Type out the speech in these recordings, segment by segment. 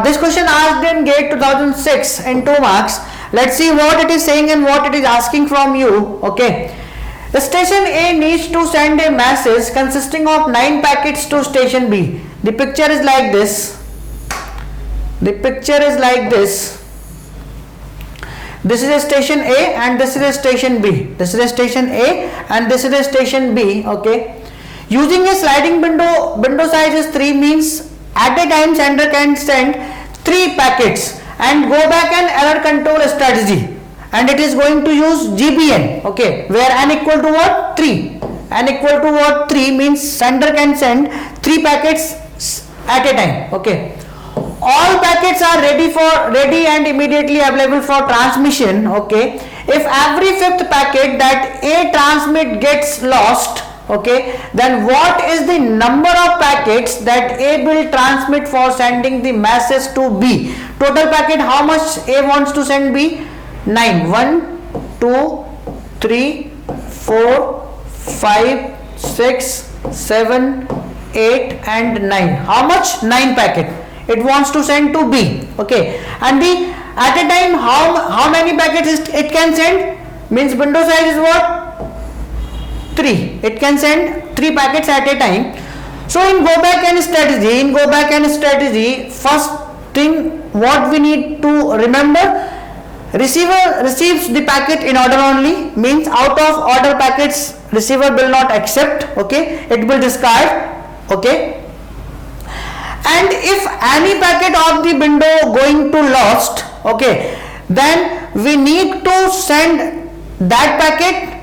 this question asked in GATE 2006 in 2 marks. Let's see what it is saying and what it is asking from you. Okay. The station A needs to send a message consisting of 9 packets to station B. The picture is like this. The picture is like this. This is a station A and this is a station B. This is a station A and this is a station B. Okay. Using a sliding window size is 3 means at a time sender can send 3 packets and go back an error control strategy, and it is going to use GBN. Okay, where n equal to what? 3. N equal to what? 3 means sender can send 3 packets at a time. Okay. All packets are ready and immediately available for transmission. Okay. If every 5th packet that A transmit gets lost, okay, then what is the number of packets that A will transmit for sending the message to B? Total packet, how much A wants to send B? 9. 1, 2, 3, 4, 5, 6, 7, 8 and 9. How much? 9 packet it wants to send to B. Okay, and the at a time how many packets it can send? Means window size is what? 3. It can send 3 packets at a time. So in go back n strategy, first thing what we need to remember, receiver receives the packet in order only, means out of order packets receiver will not accept. Okay, it will discard. Okay, and if any packet of the window going to lost, okay, then we need to send that packet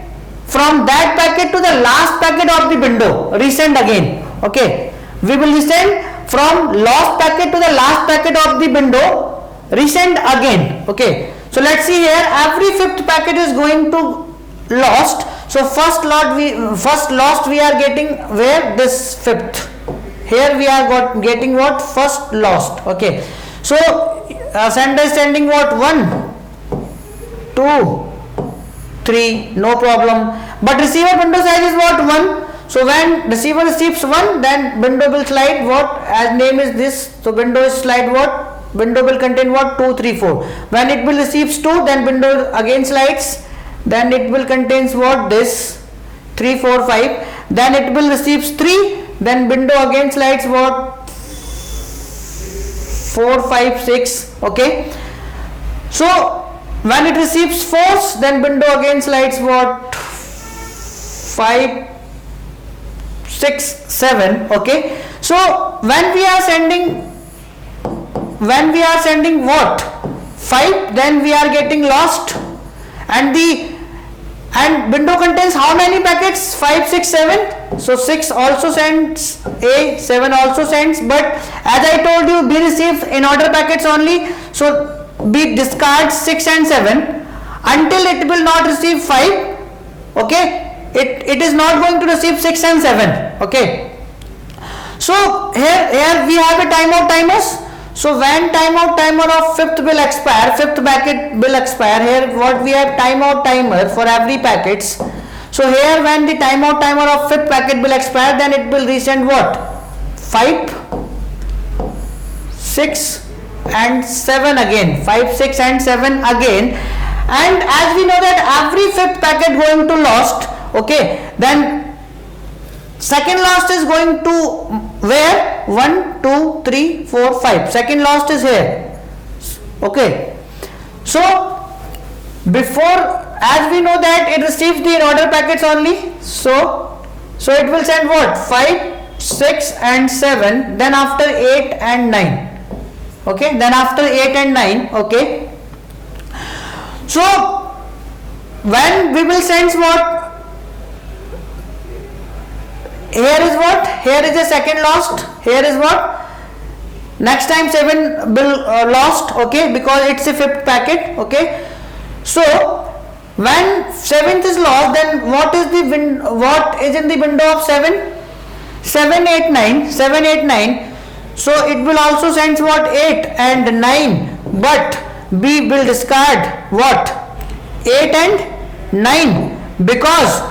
from that packet to the last packet of the window, resend again. Okay, we will resend from lost packet to the last packet of the window, resend again. Okay, so let's see here, every 5th packet is going to lost. So first lost we are getting where? This 5th. Here we are getting what? First lost. Okay, so sender is sending what? 1, 2, 3, no problem, but receiver window size is what? 1. So when receiver receives 1, then window will slide what? As name is this, so window is slide what? Window will contain what? 2, 3, 4. When it will receives 2, then window again slides, then it will contains what? This 3, 4, 5. Then it will receives 3, then window again slides what? 4, 5, 6. Okay, so when it receives 4, then window again slides what? 5, 6, 7. Okay, so when we are sending what? 5, then we are getting lost, and window contains how many packets? 5, 6, 7. So 6 also sends A, 7 also sends, but as I told you, B receives in order packets only, so B discards 6 and 7 until it will not receive 5. Okay, it is not going to receive 6 and 7. Okay, so here we have a timers. So when timer of 5th will expire, 5th packet will expire, here what we have timer for every packets. So here when the timer of 5th packet will expire, then it will resend what? 5, 6 and 7 again, 5, 6 and 7 again. And as we know that every 5th packet going to lost, okay, then second lost is going to where? 1, 2, 3, 4, 5. Second lost is here. Okay, so before, as we know that it receives the in order packets only, so it will send what? 5, 6 and 7, then after 8 and 9. Okay, then after 8 and 9. Okay, so when we will send what? Here is what? Here is the second lost. Here is what? Next time 7 will lost. Okay, because it's a 5th packet. Okay, so when 7th is lost, then what is in the window of 7? 7, 8, 9. 7, 8, 9. So it will also send what? 8 and 9, but B will discard what? 8 and 9, because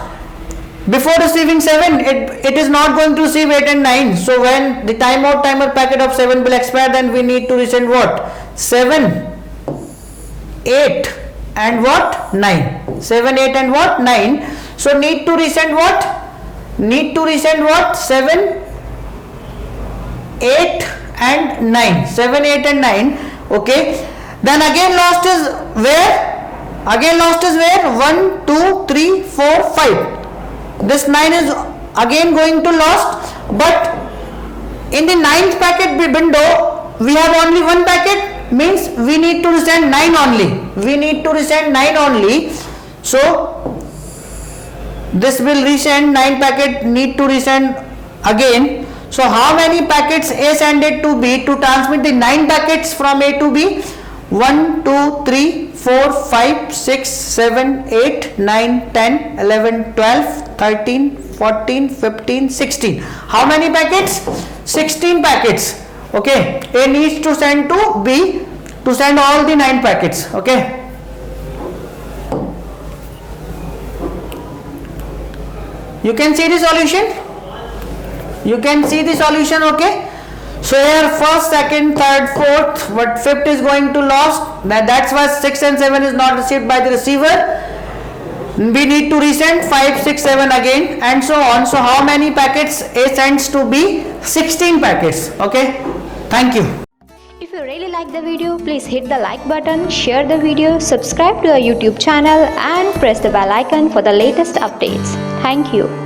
Before receiving 7, it is not going to receive 8 and 9. So when the timeout timer packet of 7 will expire, then we need to resend what? 7, 8 and what? 9. 7, 8 and what? 9. So need to resend what? Need to resend what? 7, 8 and 9. 7, 8 and 9. Okay. Then again lost is where? Again lost is where? 1, 2, 3, 4, 5. This 9 is again going to lost, but in the 9th packet window we have only one packet, means we need to resend 9 only. We need to resend 9 only. So this will resend 9 packet, need to resend again. So how many packets A sended to B to transmit the 9 packets from A to B? 1, 2, 3, 4, 5, 6, 7, 8, 9, 10, 11, 12, 13, 14, 15, 16. How many packets? 16 packets. Okay. A needs to send to B to send all the 9 packets. Okay. You can see the solution. You can see the solution. Okay. So here first, second, third, fourth, but fifth is going to lost. That's why 6 and 7 is not received by the receiver. We need to resend 5, 6, 7 again and so on. So how many packets A sends to B? 16 packets. Okay. Thank you. If you really like the video, please hit the like button, share the video, subscribe to our YouTube channel and press the bell icon for the latest updates. Thank you.